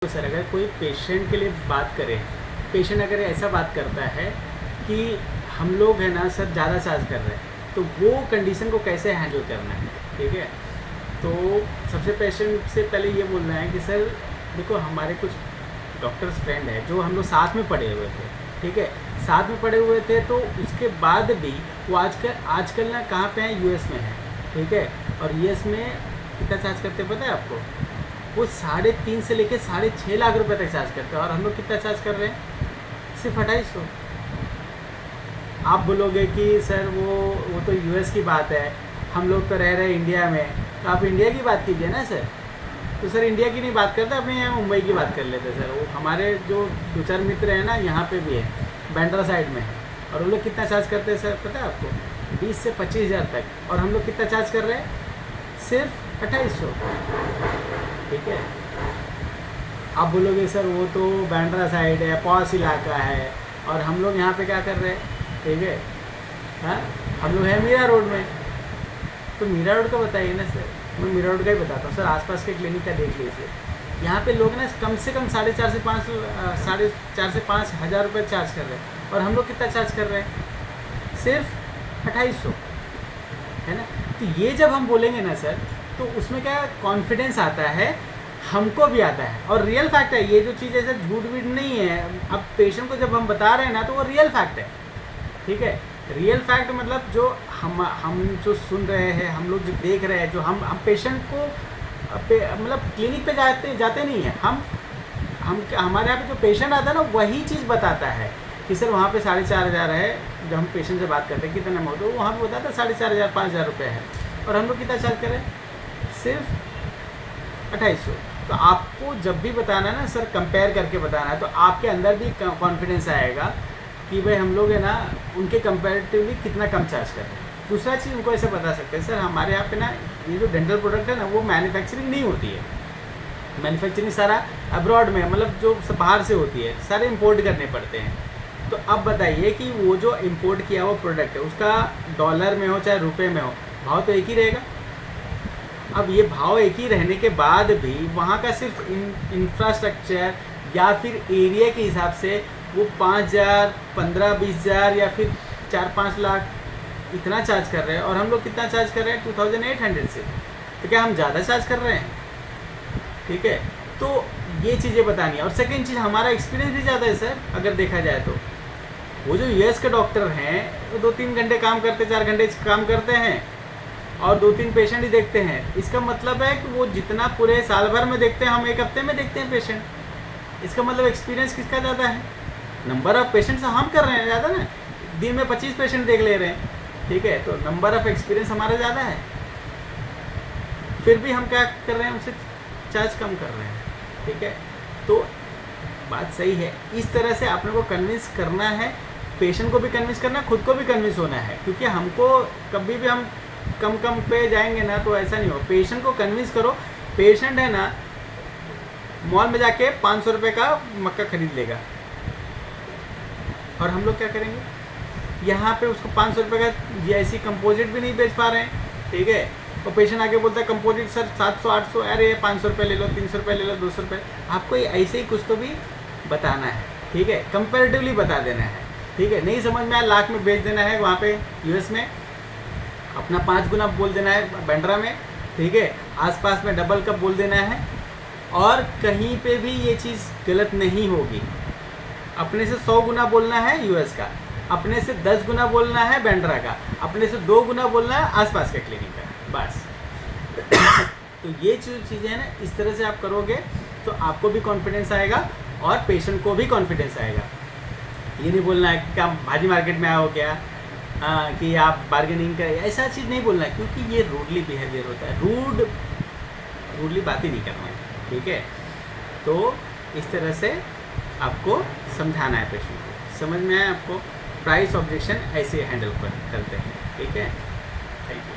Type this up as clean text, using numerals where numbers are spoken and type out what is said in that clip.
तो सर अगर कोई पेशेंट के लिए बात करें, पेशेंट अगर ऐसा बात करता है कि हम लोग है ना सर ज़्यादा चार्ज कर रहे हैं, तो वो कंडीशन को कैसे हैंडल करना है, ठीक है। तो सबसे पेशेंट से पहले ये बोलना है कि सर देखो हमारे कुछ डॉक्टर्स फ्रेंड है जो हम लोग साथ में पढ़े हुए थे, ठीक है, साथ में पढ़े हुए थे, तो उसके बाद भी वो आजकल ना कहाँ पे हैं, यूएस में है, ठीक है। और यूएस में कितना चार्ज करते हैं पता है आपको? वो 3.5 से लेकर 6.5 लाख रुपए तक चार्ज करते हैं, और हम लोग कितना चार्ज कर रहे हैं? सिर्फ 250। आप बोलोगे कि सर वो तो यूएस की बात है, हम लोग तो रह रहे हैं इंडिया में, तो आप इंडिया की बात कीजिए ना सर। तो सर इंडिया की नहीं बात करते, अपने यहाँ मुंबई की बात कर लेते सर। वो हमारे जो 2-4 मित्र हैं ना यहाँ पे भी है, बांद्रा साइड में है, और वो लोग कितना चार्ज करते हैं सर पता है आपको? 20 से 25 हज़ार तक, और हम लोग कितना चार्ज कर रहे हैं? सिर्फ 250। ठीक है। आप बोलोगे सर वो तो बांद्रा साइड है, पॉस इलाका है, और हम लोग यहाँ पे क्या कर रहे हैं, ठीक है, हाँ हम लोग हैं मीरा रोड में। तो मीरा रोड का बताइए ना सर, मैं मीरा रोड का ही बताता हूँ सर, आसपास के क्लिनिक का देख लीजिए। यहाँ पे लोग ना कम से कम 4.5 से 5 हज़ार रुपये चार्ज कर रहे हैं, और हम लोग कितना चार्ज कर रहे हैं? सिर्फ 250, है ना। तो ये जब हम बोलेंगे ना सर, तो उसमें क्या कॉन्फिडेंस आता है, हमको भी आता है, और रियल फैक्ट है ये जो चीज़ है सर, झूठ बीठ नहीं है। अब पेशेंट को जब हम बता रहे हैं ना, तो वो रियल फैक्ट है, ठीक है। रियल फैक्ट मतलब जो हम जो सुन रहे हैं, हम लोग जो देख रहे हैं, जो हम पेशेंट को मतलब क्लिनिक पे जाते नहीं हैं हम हमारे यहाँ पे जो पेशेंट आता है ना, वही चीज़ बताता है कि सर वहाँ पे 4,500 है। जब हम पेशेंट से बात करते हैं कितना अमाउंट, तो वहाँ पे बताता है 4,500 5,000 रुपये है, और हम लोग कितना चार्ज करें? सिर्फ 250। तो आपको जब भी बताना है ना सर, कंपेयर करके बताना है, तो आपके अंदर भी कॉन्फिडेंस आएगा कि भाई हम लोग है ना उनके कंपेरेटिवली कितना कम चार्ज कर रहे हैं। दूसरा चीज़ उनको ऐसे बता सकते हैं, सर हमारे यहाँ पे ना ये जो डेंटल प्रोडक्ट है ना, वो मैन्युफैक्चरिंग नहीं होती है। मैन्युफैक्चरिंग सारा अब्रॉड में, मतलब जो बाहर से होती है, सारे इंपोर्ट करने पड़ते हैं। तो अब बताइए कि वो जो इंपोर्ट किया हुआ प्रोडक्ट है, उसका डॉलर में हो चाहे रुपये में हो, भाव तो एक ही रहेगा। अब ये भाव एक ही रहने के बाद भी वहाँ का सिर्फ इंफ्रास्ट्रक्चर या फिर एरिया के हिसाब से वो 5,000, 15-20 हज़ार या फिर 4-5 लाख इतना चार्ज कर रहे हैं, और हम लोग कितना चार्ज कर रहे हैं? 2,800 से। तो क्या हम ज़्यादा चार्ज कर रहे हैं? ठीक है। तो ये चीज़ें बतानी है। और सेकेंड चीज़, हमारा एक्सपीरियंस भी ज़्यादा है सर, अगर देखा जाए तो। वो जो यूएस के डॉक्टर हैं, वो 2-3 घंटे काम करते, 4 घंटे काम करते हैं, और 2-3 पेशेंट ही देखते हैं। इसका मतलब है कि वो जितना पूरे साल भर में देखते हैं, हम एक हफ्ते में देखते हैं पेशेंट। इसका मतलब एक्सपीरियंस किसका ज़्यादा है? नंबर ऑफ़ पेशेंट्स हम कर रहे हैं ज़्यादा ना, दिन में 25 पेशेंट देख ले रहे हैं, ठीक है। तो नंबर ऑफ़ एक्सपीरियंस हमारा ज़्यादा है, फिर भी हम क्या कर रहे हैं, उनसे चार्ज कम कर रहे हैं, ठीक है। तो बात सही है। इस तरह से आपने को कन्विंस करना है, पेशेंट को भी कन्विंस करना है, खुद को भी कन्विंस होना है, क्योंकि हमको कभी भी हम कम पे जाएंगे ना, तो ऐसा नहीं हो। पेशेंट को कन्विंस करो। पेशेंट है ना मॉल में जाके 500 रुपये का मक्का खरीद लेगा, और हम लोग क्या करेंगे, यहाँ पे उसको 500 रुपये का जीआईसी कंपोजिट भी नहीं बेच पा रहे हैं, ठीक है। और पेशेंट आके बोलता है कंपोजिट सर 700-800, अरे 500 रुपये ले लो, 300 रुपये ले लो, 200 रुपये। आपको ऐसे ही कुछ तो भी बताना है, ठीक है, कंपेरेटिवली बता देना है, ठीक है। नहीं समझ में आया, लाख में बेच देना है वहाँ पे यूएस में, अपना 5 गुना बोल देना है बांद्रा में, ठीक है, आसपास में डबल का बोल देना है, और कहीं पे भी ये चीज़ गलत नहीं होगी। अपने से 100 गुना बोलना है यूएस का, अपने से 10 गुना बोलना है बांद्रा का, अपने से 2 गुना बोलना है आसपास के क्लिनिक का, बस। तो ये चीज़ें हैं ना, इस तरह से आप करोगे तो आपको भी कॉन्फिडेंस आएगा, और पेशेंट को भी कॉन्फिडेंस आएगा। ये नहीं बोलना है कि आप भाजी मार्केट में आओ क्या, कि आप बार्गेनिंग करें, ऐसा चीज़ नहीं बोलना है, क्योंकि ये रूडली बिहेवियर होता है। रूडली बात ही नहीं करना है, ठीक है। तो इस तरह से आपको समझाना है पेशेंट को। समझ में आया आपको? प्राइस ऑब्जेक्शन ऐसे हैंडल करते हैं, ठीक है। Thank you.